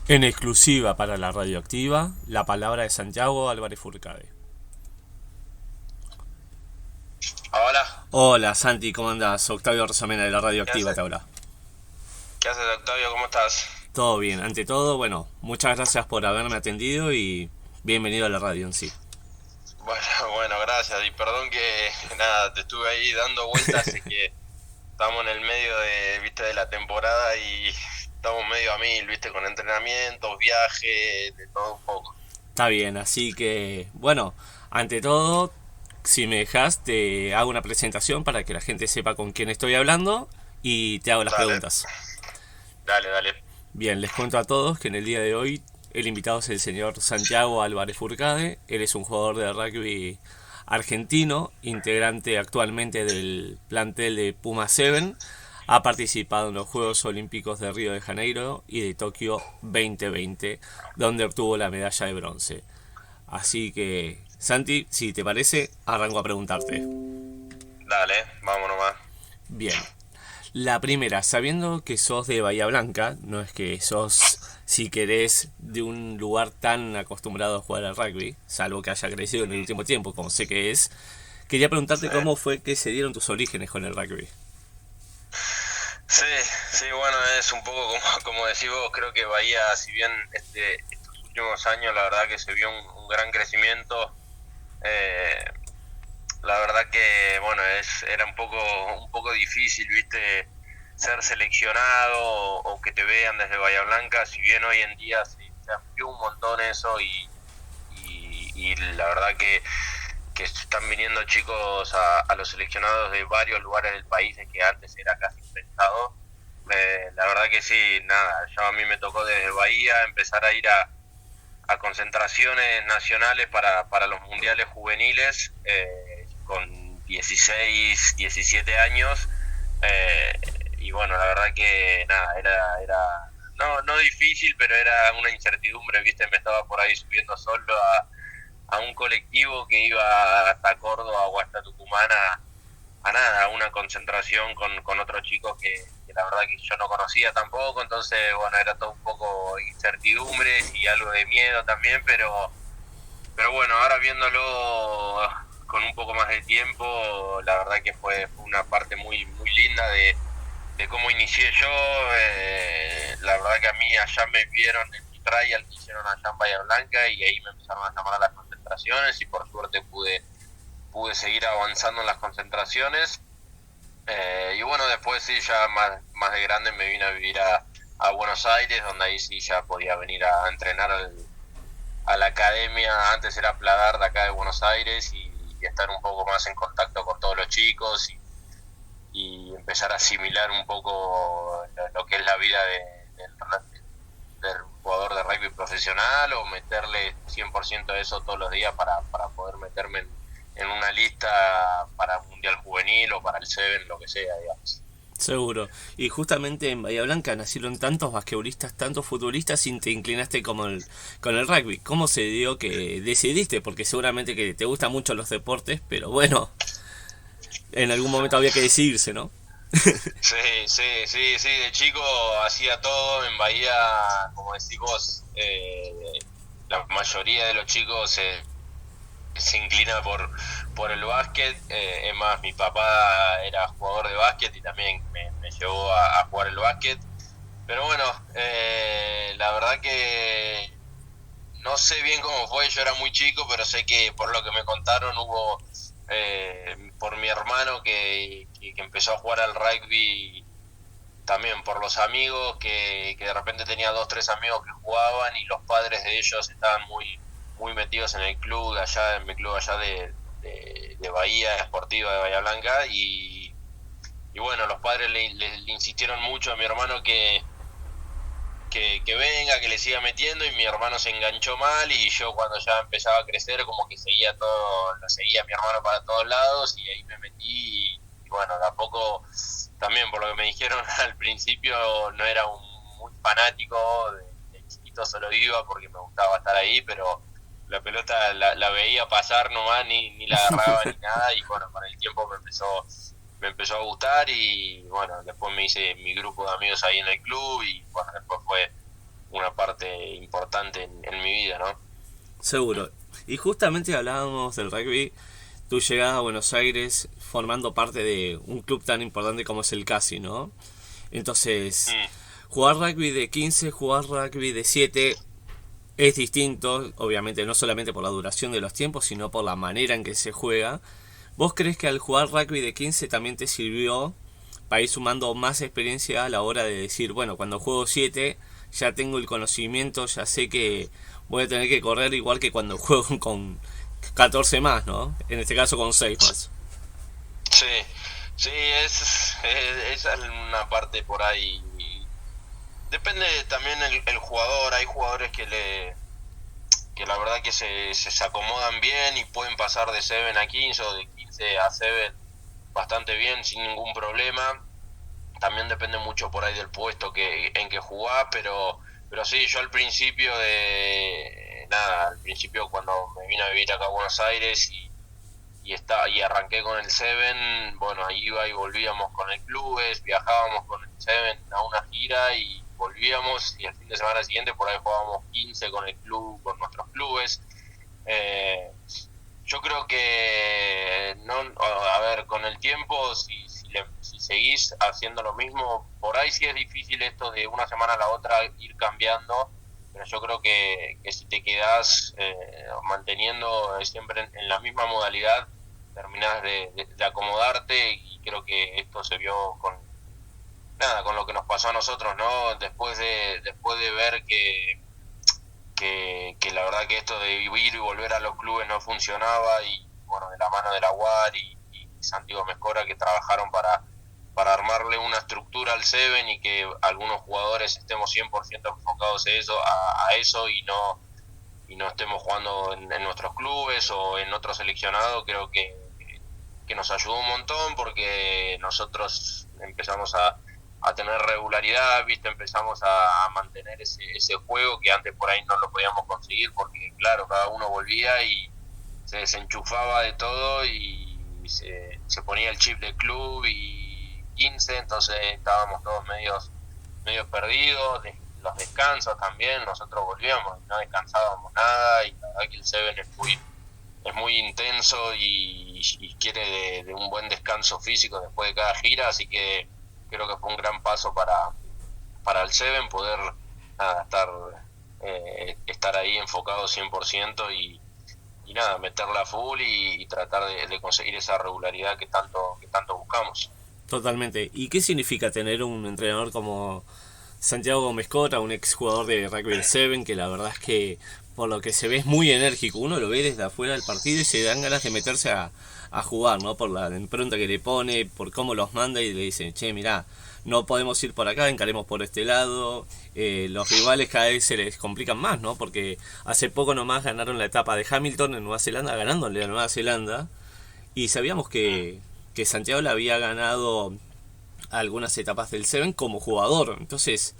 En exclusiva para la radioactiva, la palabra de Santiago Álvarez Furcade. Hola, Hola Santi, ¿cómo andás? Octavio Rosamena de la ¿qué radioactiva te haces? habla. ¿Qué haces, Octavio? ¿Cómo estás? Todo bien, ante todo, bueno, muchas gracias por haberme atendido y bienvenido a la radio en sí. Bueno, bueno, gracias. Y perdón que nada, te estuve ahí dando vueltas, sé que estamos en el medio viste, de la temporada y estamos medio a mil, viste, con entrenamientos, viajes, de todo un poco. Está bien, así que, bueno, ante todo, si me dejas, te hago una presentación para que la gente sepa con quién estoy hablando y te hago las Dale, preguntas. dale, dale. Bien, les cuento a todos que en el día de hoy el invitado es el señor Santiago Álvarez Furcade. Él es un jugador de rugby argentino, integrante actualmente del plantel de Puma 7. Ha participado en los Juegos Olímpicos de Río de Janeiro y de Tokio 2020, donde obtuvo la medalla de bronce. Así que, Santi, si te parece, arranco a preguntarte. Dale, vamos nomás. Bien, la primera, sabiendo que sos de Bahía Blanca, no es que sos, si querés, de un lugar tan acostumbrado a jugar al rugby, salvo que haya crecido en el último tiempo, como sé que es, quería preguntarte Sí, cómo fue que se dieron tus orígenes con el rugby. sí, sí, bueno, es un poco como decís vos, creo que Bahía, si bien estos últimos años la verdad que se vio un gran crecimiento, eh, la verdad que, bueno, era un poco difícil, viste, ser seleccionado o que te vean desde Bahía Blanca, si bien hoy en día se amplió un montón eso y la verdad que están viniendo chicos a los seleccionados de varios lugares del país que antes era casi impensado. La verdad que sí, nada, yo a mí me tocó desde Bahía empezar a ir a concentraciones nacionales para los mundiales juveniles con 16, 17 años. eh, y bueno, la verdad que nada, era no difícil, pero era una incertidumbre, ¿viste? Me estaba por ahí subiendo solo a un colectivo que iba hasta Córdoba o hasta Tucumán a nada, a una concentración con otros chicos que la verdad que yo no conocía tampoco, entonces bueno, era todo un poco incertidumbre y algo de miedo también, pero bueno, ahora viéndolo con un poco más de tiempo, la verdad que fue una parte muy linda de cómo inicié yo, la verdad que a mí allá me vieron en mi trial que hicieron allá en Bahía Blanca y ahí me empezaron a llamar a las concentraciones y por suerte pude seguir avanzando en las concentraciones. Y bueno, después sí, ya más de grande me vine a vivir a Buenos Aires, donde ahí sí ya podía venir a entrenar a la academia, antes era Pladar de acá de Buenos Aires, y estar un poco más en contacto con todos los chicos y empezar a asimilar un poco lo que es la vida del jugador de rugby profesional o meterle 100% de eso todos los días para poder meterme en una lista para Mundial Juvenil o para el Seven, lo que sea, digamos. Seguro. Y justamente en Bahía Blanca nacieron tantos basquetbolistas, tantos futbolistas y te inclinaste con el rugby. ¿Cómo se dio que decidiste? Porque seguramente que te gustan mucho los deportes, pero bueno, en algún momento había que decidirse, ¿no? Sí, sí, sí, sí, de chico hacía todo en Bahía, como decís vos, la mayoría de los chicos se inclina por el básquet, es más, mi papá era jugador de básquet y también me llevó a jugar el básquet, pero bueno, la verdad que no sé bien cómo fue, yo era muy chico, pero sé que por lo que me contaron hubo, por mi hermano que empezó a jugar al rugby, también por los amigos, que de repente tenía dos, tres amigos que jugaban y los padres de ellos estaban muy metidos en el club de allá, en mi club allá de Bahía Esportiva de Bahía Blanca y bueno, los padres le insistieron mucho a mi hermano que venga, que le siga metiendo y mi hermano se enganchó mal y yo cuando ya empezaba a crecer como que seguía todo, lo seguía a mi hermano para todos lados y ahí me metí y bueno, de a poco también por lo que me dijeron al principio no era un muy fanático, de chiquito solo iba porque me gustaba estar ahí, pero la pelota la veía pasar nomás, ni la agarraba ni nada y bueno, con el tiempo me empezó a gustar y bueno, después me hice mi grupo de amigos ahí en el club y bueno, después fue una parte importante en mi vida, ¿no? Seguro. Y justamente hablábamos del rugby, tu llegada a Buenos Aires formando parte de un club tan importante como es el CASI, ¿no? Entonces, jugar rugby de 15, jugar rugby de 7 es distinto, obviamente no solamente por la duración de los tiempos, sino por la manera en que se juega. ¿Vos crees que al jugar rugby de 15 también te sirvió para ir sumando más experiencia a la hora de decir, bueno, cuando juego 7 ya tengo el conocimiento, ya sé que voy a tener que correr igual que cuando juego con 14 más, ¿no? En este caso con 6 más. Sí, sí, esa es una parte por ahí. Depende también el jugador. Hay jugadores que la verdad que se acomodan bien y pueden pasar de 7 a 15 o de 15 a 7 bastante bien sin ningún problema. También depende mucho por ahí del puesto en que jugás, pero sí, yo al principio al principio cuando me vine a vivir acá a Buenos Aires y arranqué con el 7, bueno, ahí iba y volvíamos con el clubes, viajábamos con el 7 a una gira y volvíamos, y el fin de semana siguiente por ahí jugábamos 15 con el club, con nuestros clubes. Yo creo que a ver, con el tiempo si seguís haciendo lo mismo, por ahí sí es difícil esto de una semana a la otra ir cambiando, pero yo creo que si te quedás manteniendo siempre en la misma modalidad, terminás de acomodarte, y creo que esto se vio con lo que nos pasó a nosotros, ¿no? Después de ver que la verdad que esto de ir y volver a los clubes no funcionaba, y bueno, de la mano de la UAR y Santiago Mescora, que trabajaron para armarle una estructura al 7 y que algunos jugadores estemos 100% enfocados a eso y no estemos jugando en nuestros clubes o en otro seleccionado. Creo que nos ayudó un montón, porque nosotros empezamos a tener regularidad, ¿viste? Empezamos a mantener ese juego que antes por ahí no lo podíamos conseguir, porque claro, cada uno volvía y se desenchufaba de todo y se ponía el chip del club y 15, entonces estábamos todos medios perdidos. Los descansos también, nosotros volvíamos y no descansábamos nada, y la verdad que el 7 es muy intenso y quiere de un buen descanso físico después de cada gira, así que creo que fue un gran paso para el 7 poder estar ahí enfocado 100% y meterla a full y tratar de conseguir esa regularidad que tanto buscamos. Totalmente. ¿Y qué significa tener un entrenador como Santiago Mescota, un exjugador de rugby del 7, que la verdad es que por lo que se ve es muy enérgico? Uno lo ve desde afuera del partido y se dan ganas de meterse a jugar, ¿no? Por la impronta que le pone, por cómo los manda y le dicen, che, mirá, no podemos ir por acá, encaremos por este lado. Los rivales cada vez se les complican más, ¿no? Porque hace poco nomás ganaron la etapa de Hamilton en Nueva Zelanda, ganándole a Nueva Zelanda, y sabíamos que Santiago le había ganado algunas etapas del 7 como jugador. Entonces,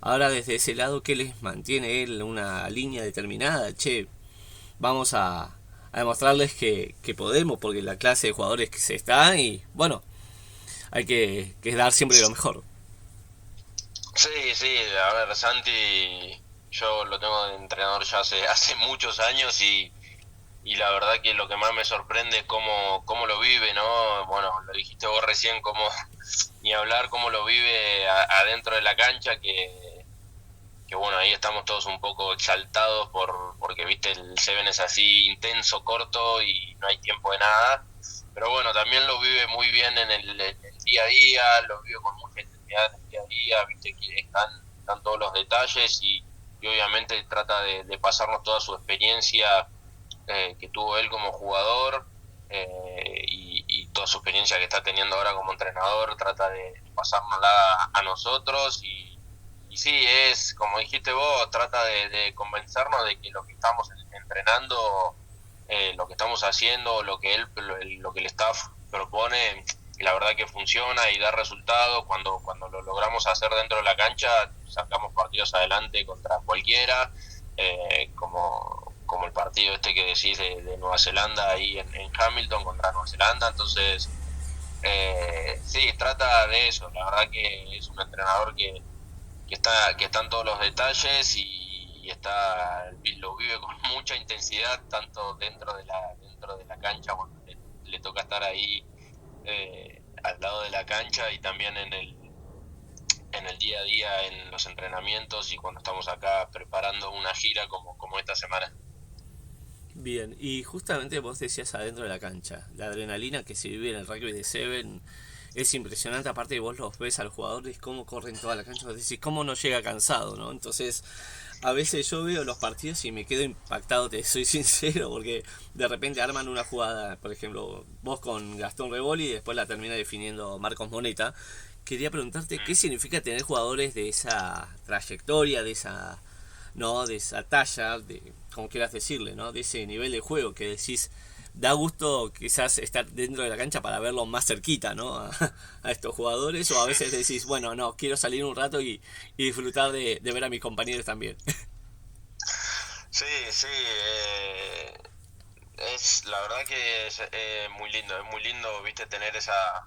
ahora desde ese lado, ¿qué les mantiene él? Una línea determinada, che, vamos a demostrarles que podemos, porque la clase de jugadores que se está, y bueno, hay que dar siempre lo mejor. Sí, a ver, Santi, yo lo tengo de entrenador ya hace muchos años, y la verdad que lo que más me sorprende es cómo lo vive, ¿no? Bueno, lo dijiste vos recién, ni hablar cómo lo vive adentro de la cancha, que bueno, ahí estamos todos un poco exaltados porque viste, el 7 es así intenso, corto y no hay tiempo de nada, pero bueno, también lo vive muy bien en el día a día, lo vive con mucha intensidad en el día a día, viste que están todos los detalles, y obviamente trata de pasarnos toda su experiencia que tuvo él como jugador, y toda su experiencia que está teniendo ahora como entrenador, trata de pasárnosla a nosotros, y sí, es como dijiste vos, trata de convencernos de que lo que estamos entrenando, lo que estamos haciendo, lo que el staff propone, la verdad que funciona y da resultados. Cuando lo logramos hacer dentro de la cancha, sacamos partidos adelante contra cualquiera, como el partido este que decís de Nueva Zelanda ahí en Hamilton contra Nueva Zelanda. Entonces sí, trata de eso. La verdad que es un entrenador que está en todos los detalles, y y lo vive con mucha intensidad, tanto dentro de la cancha, cuando le toca estar ahí al lado de la cancha, y también en el día a día, en los entrenamientos, y cuando estamos acá preparando una gira como esta semana. Bien, y justamente vos decías adentro de la cancha, la adrenalina que se vive en el rugby de Seven es impresionante. Aparte, vos los ves a los jugadores cómo corren toda la cancha, vos decís cómo no llega cansado, ¿no? Entonces, a veces yo veo los partidos y me quedo impactado, te soy sincero, porque de repente arman una jugada, por ejemplo, vos con Gastón Reboli y después la termina definiendo Marcos Moneta. Quería preguntarte qué significa tener jugadores de esa trayectoria, de esa, no, de esa talla, de, como quieras decirle, ¿no? De ese nivel de juego que decís, da gusto quizás estar dentro de la cancha para verlo más cerquita, ¿no? A estos jugadores, o a veces decís, bueno, no, quiero salir un rato y disfrutar de ver a mis compañeros también. Sí, sí, es la verdad que es muy lindo, viste, tener esa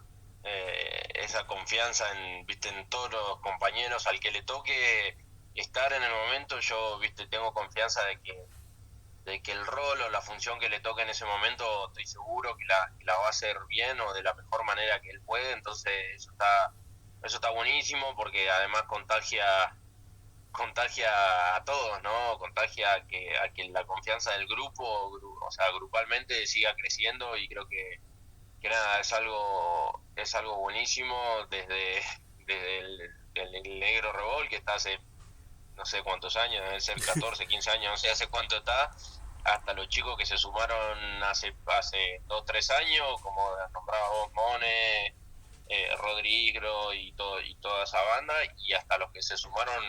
confianza viste, en todos los compañeros al que le toque estar en el momento. Yo, viste, tengo confianza de que el rol o la función que le toque en ese momento, estoy seguro que la va a hacer bien o de la mejor manera que él puede. Entonces eso está buenísimo, porque además contagia a todos, ¿no? Contagia a que la confianza del grupo, o sea, grupalmente siga creciendo. Y creo que nada, es algo buenísimo desde el Negro Rebol, que está hace no sé cuántos años, deben ser 14, 15 años, no sé hace cuánto está, hasta los chicos que se sumaron hace 2, 3 años, como nombraba vos, Mone, Rodrigo y toda esa banda, y hasta los que se sumaron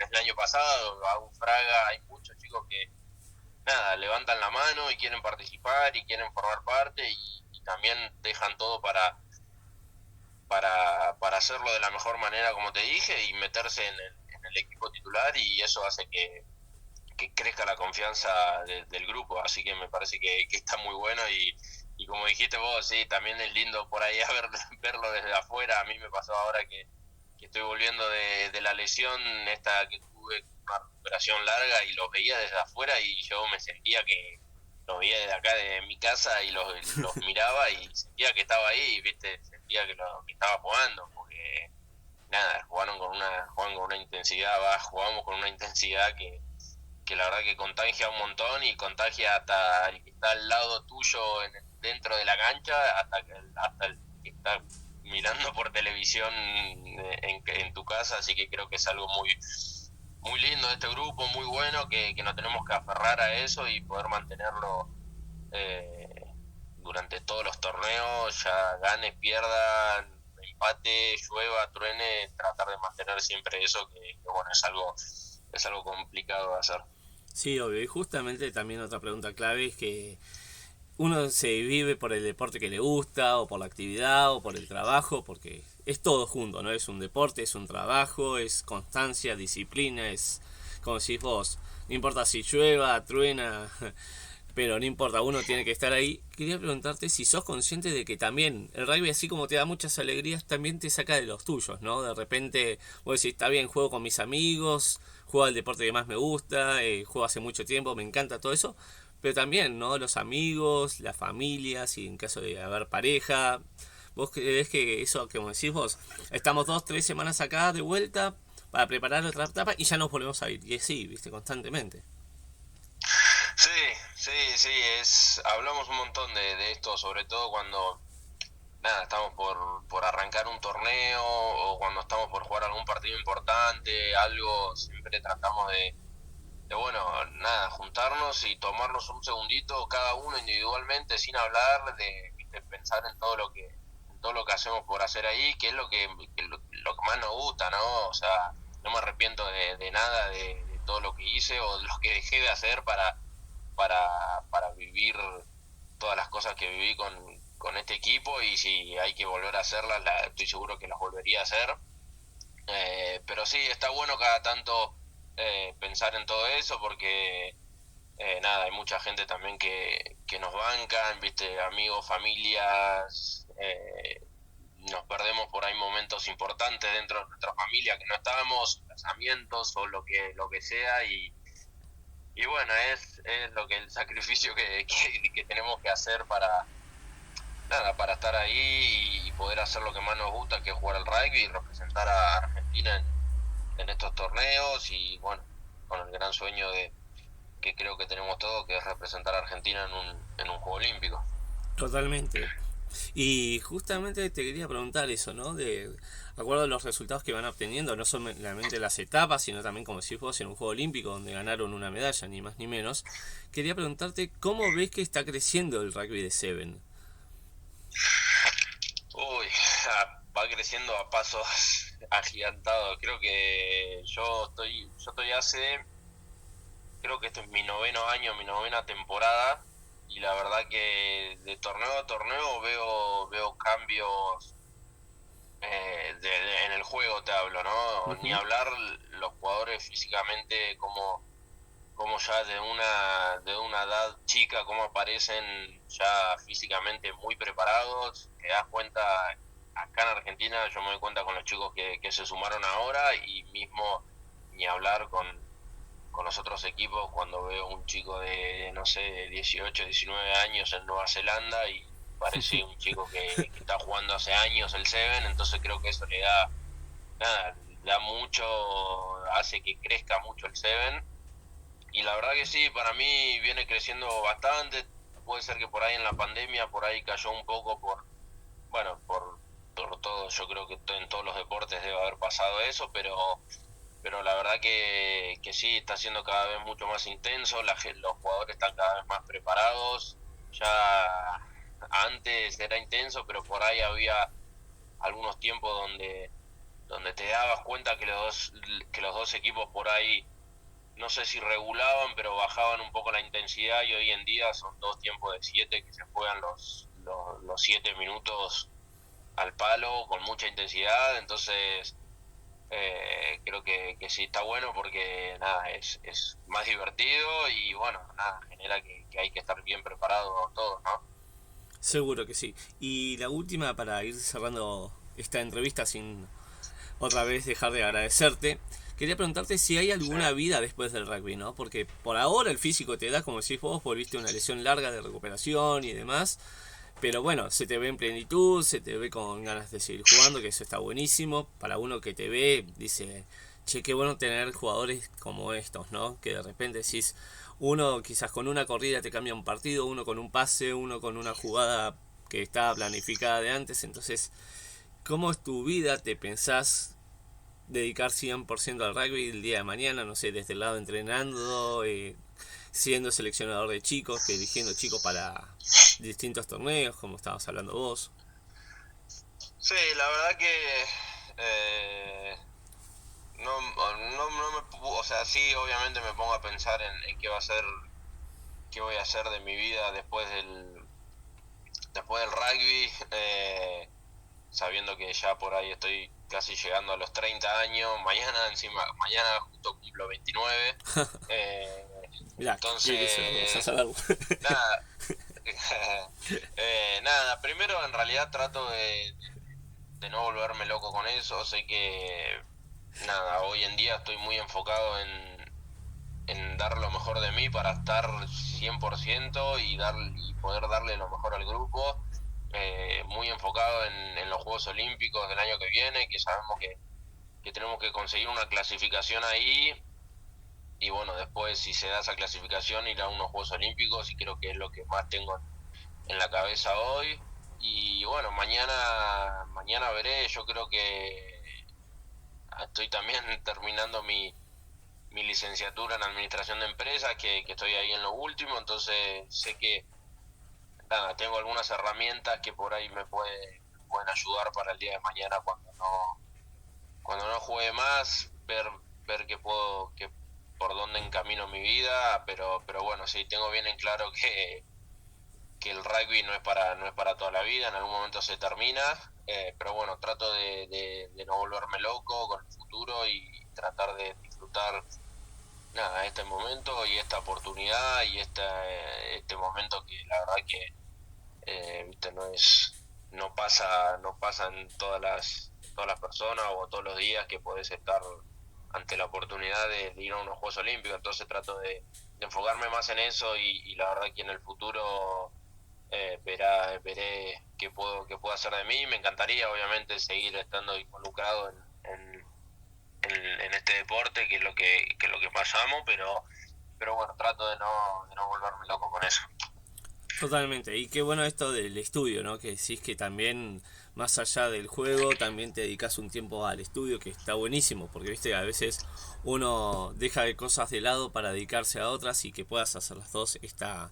el año pasado, a un Fraga. Hay muchos chicos que nada, levantan la mano y quieren participar y quieren formar parte, y también dejan todo para hacerlo de la mejor manera, como te dije, y meterse en el equipo titular, y eso hace que crezca la confianza del grupo. Así que me parece que está muy bueno, y como dijiste vos, sí, también es lindo por ahí verlo desde afuera. A mí me pasó ahora que estoy volviendo de la lesión esta que tuve, una recuperación larga, y los veía desde afuera, y yo me sentía que los veía desde acá de mi casa, y los miraba y sentía que estaba ahí, viste, sentía que estaba jugando, porque nada, juegan con una intensidad, jugamos con una intensidad que la verdad que contagia un montón, y contagia hasta el que está al lado tuyo dentro de la cancha, hasta el que está mirando por televisión en tu casa. Así que creo que es algo muy lindo de este grupo, muy bueno, que nos tenemos que aferrar a eso y poder mantenerlo eh, durante todos los torneos, ya gane, pierda, empate, llueva, truene, tratar de mantener siempre eso, que bueno, es algo complicado de hacer. Sí, obvio. Y justamente también otra pregunta clave es que uno se vive por el deporte que le gusta, o por la actividad, o por el trabajo, porque es todo junto, ¿no? Es un deporte, es un trabajo, es constancia, disciplina, es como decís vos, no importa si llueva, truena, pero no importa, uno tiene que estar ahí. Quería preguntarte si sos consciente de que también el rugby, así como te da muchas alegrías, también te saca de los tuyos, ¿no? De repente vos decís, está bien, juego con mis amigos, juego al deporte que más me gusta, juego hace mucho tiempo, me encanta todo eso, pero también, ¿no? Los amigos, la familia, si en caso de haber pareja. ¿Vos creés que eso, como decís vos, estamos 2, 3 semanas acá de vuelta para preparar otra etapa y ya nos volvemos a ir? Y así, viste, constantemente. Sí, sí, sí, hablamos un montón de esto, sobre todo cuando nada, estamos por arrancar un torneo, o cuando estamos por jugar algún partido importante, algo. Siempre tratamos de bueno, nada, juntarnos y tomarnos un segundito cada uno individualmente, sin hablar, de pensar en todo lo que hacemos por hacer ahí, que es lo que más nos gusta, ¿no? O sea, no me arrepiento de nada, de todo lo que hice o de lo que dejé de hacer para vivir todas las cosas que viví con este equipo. Y si hay que volver a hacerlas, estoy seguro que las volvería a hacer. Pero sí, está bueno cada tanto pensar en todo eso, porque nada, hay mucha gente también que nos bancan, viste, amigos, familias. Nos perdemos por ahí momentos importantes dentro de nuestra familia que no estábamos, casamientos o lo que sea, y y bueno, es lo que el sacrificio que tenemos que hacer para, nada, para estar ahí y poder hacer lo que más nos gusta, que es jugar al rugby y representar a Argentina en estos torneos y bueno, con el gran sueño de que creo que tenemos todos, que es representar a Argentina en un Juego Olímpico. Totalmente. Y justamente te quería preguntar eso, ¿no? De acuerdo a los resultados que van obteniendo, no solamente las etapas, sino también, como decís vos, en un Juego Olímpico donde ganaron una medalla, ni más ni menos. Quería preguntarte cómo ves que está creciendo el rugby de Seven. Uy, va creciendo a pasos agigantados. Creo que yo estoy hace, creo que este es mi noveno año, mi novena temporada, y la verdad que de torneo a torneo veo cambios, en el juego te hablo, ¿no? Ni Ujú. hablar los jugadores físicamente como ya de una edad chica, como aparecen ya físicamente muy preparados. Te das cuenta, acá en Argentina yo me doy cuenta con los chicos que se sumaron ahora, y mismo ni hablar con los otros equipos cuando veo un chico de, no sé, 18, 19 años en Nueva Zelanda y parece un chico que está jugando hace años el Seven. Entonces creo que eso le da, nada, da mucho, hace que crezca mucho el Seven. Y la verdad que sí, para mí viene creciendo bastante. Puede ser que por ahí en la pandemia, por ahí cayó un poco bueno, por todo. Yo creo que en todos los deportes debe haber pasado eso, pero la verdad que sí, está siendo cada vez mucho más intenso. Los jugadores están cada vez más preparados. Ya antes era intenso, pero por ahí había algunos tiempos donde te dabas cuenta que los dos equipos por ahí, no sé si regulaban, pero bajaban un poco la intensidad, y hoy en día son dos tiempos de 7 que se juegan los 7 minutos al palo con mucha intensidad. Entonces creo que sí está bueno porque nada, es más divertido y bueno, nada, genera que hay que estar bien preparado todos, ¿no? Seguro que sí. Y la última para ir cerrando esta entrevista sin otra vez dejar de agradecerte. Quería preguntarte si hay Sí, alguna vida después del rugby, ¿no? Porque por ahora el físico te da, como decís vos, volviste una lesión larga de recuperación y demás. Pero bueno, se te ve en plenitud, se te ve con ganas de seguir jugando, que eso está buenísimo. Para uno que te ve, dice, che, qué bueno tener jugadores como estos, ¿no? Que de repente decís, uno quizás con una corrida te cambia un partido, uno con un pase, uno con una jugada que estaba planificada de antes. Entonces, ¿cómo es tu vida? ¿Te pensás dedicar 100% al rugby el día de mañana? No sé, desde el lado entrenando, siendo seleccionador de chicos, que eligiendo chicos para distintos torneos, como estabas hablando vos. sí, la verdad que eh, no o sea, sí, obviamente me pongo a pensar en qué voy a hacer de mi vida después del rugby, sabiendo que ya por ahí estoy casi llegando a los 30 años. Mañana justo cumplo 29. eh, Mirá, ¿qué quieres eso? Vamos a entonces, saberlo. nada, nada, primero en realidad trato de no volverme loco con eso. Sé que, nada, hoy en día estoy muy enfocado en dar lo mejor de mí para estar 100% y poder darle lo mejor al grupo. Muy enfocado en los Juegos Olímpicos del año que viene, que sabemos que tenemos que conseguir una clasificación ahí, y bueno, después si se da esa clasificación ir a unos Juegos Olímpicos, y creo que es lo que más tengo en la cabeza hoy. Y bueno, mañana veré. Yo creo que estoy también terminando mi licenciatura en administración de empresas, que estoy ahí en lo último. Entonces sé que, nada, tengo algunas herramientas que por ahí pueden ayudar para el día de mañana cuando no juegue más, ver que por dónde encamino mi vida. Pero bueno, sí, tengo bien en claro que el rugby no es para toda la vida. En algún momento se termina. Pero bueno, trato de no volverme loco con el futuro y tratar de disfrutar, nada, este momento y esta oportunidad y este momento, que la verdad que, viste, no pasa en todas las personas o todos los días que podés estar ante la oportunidad de ir a unos Juegos Olímpicos. Entonces trato de enfocarme más en eso y la verdad que en el futuro veré qué puedo hacer de mí. Me encantaría obviamente seguir estando involucrado en este deporte, que es lo que más amo, pero bueno, trato de no volverme loco con eso. Totalmente, y qué bueno esto del estudio, ¿no? Que decís que también, más allá del juego, también te dedicas un tiempo al estudio, que está buenísimo, porque viste, a veces uno deja de cosas de lado para dedicarse a otras y que puedas hacer las dos está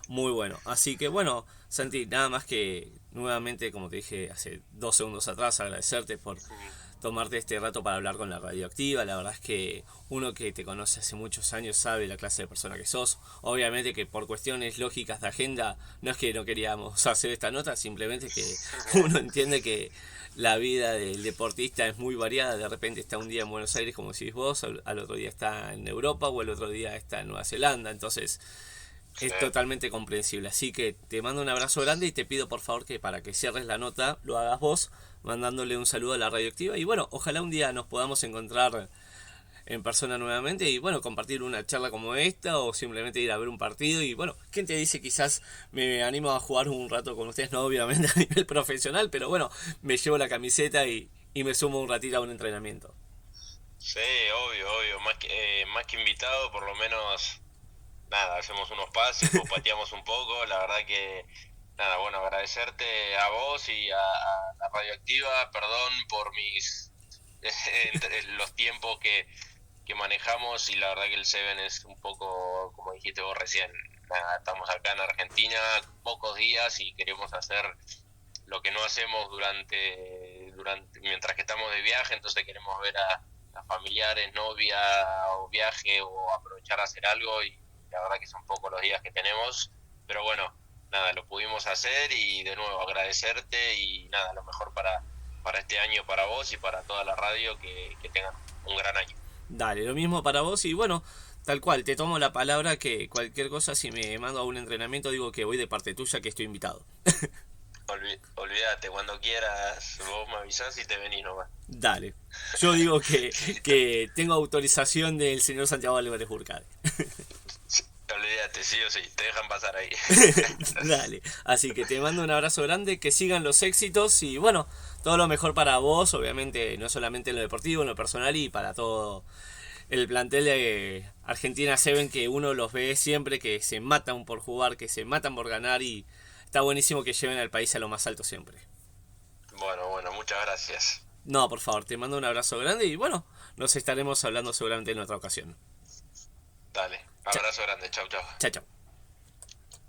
muy bueno. Así que bueno, Santi, nada más que nuevamente, como te dije hace 2 segundos atrás, agradecerte por tomarte este rato para hablar con la radioactiva. La verdad es que uno que te conoce hace muchos años sabe la clase de persona que sos. Obviamente que por cuestiones lógicas de agenda no es que no queríamos hacer esta nota, simplemente que uno entiende que la vida del deportista es muy variada. De repente está un día en Buenos Aires, como decís vos, al otro día está en Europa o el otro día está en Nueva Zelanda. Entonces Sí. es totalmente comprensible. Así que te mando un abrazo grande y te pido por favor que para que cierres la nota lo hagas vos, mandándole un saludo a la radioactiva. Y bueno, ojalá un día nos podamos encontrar en persona nuevamente y bueno, compartir una charla como esta o simplemente ir a ver un partido. Y bueno, ¿quién te dice? Quizás me animo a jugar un rato con ustedes, no obviamente a nivel profesional, pero bueno, me llevo la camiseta y me sumo un ratito a un entrenamiento. Sí, obvio, más que invitado, por lo menos, nada, hacemos unos pases o pateamos un poco, la verdad que, nada, bueno, agradecerte a vos y a la Radioactiva, perdón por entre los tiempos que manejamos y la verdad que el Seven es un poco, como dijiste vos recién, nada, estamos acá en Argentina, pocos días y queremos hacer lo que no hacemos mientras que estamos de viaje, entonces queremos ver a familiares, novia o viaje o aprovechar a hacer algo y la verdad que son pocos los días que tenemos, pero bueno, nada, lo pudimos hacer y de nuevo agradecerte y nada, lo mejor para este año para vos y para toda la radio, que tengan un gran año. Dale, lo mismo para vos y bueno, tal cual, te tomo la palabra que cualquier cosa si me mando a un entrenamiento digo que voy de parte tuya que estoy invitado. Olvídate, cuando quieras, vos me avisás y te venís nomás. Dale, yo digo que tengo autorización del señor Santiago Álvarez Burcade. Olvídate, sí o sí, te dejan pasar ahí. Dale, así que te mando un abrazo grande, que sigan los éxitos y bueno, todo lo mejor para vos, obviamente no solamente en lo deportivo, en lo personal y para todo el plantel de Argentina Seven que uno los ve siempre que se matan por jugar, que se matan por ganar y está buenísimo que lleven al país a lo más alto siempre. Bueno, muchas gracias. No, por favor, te mando un abrazo grande y bueno, nos estaremos hablando seguramente en otra ocasión. Dale, Chao, abrazo grande, chau. chao.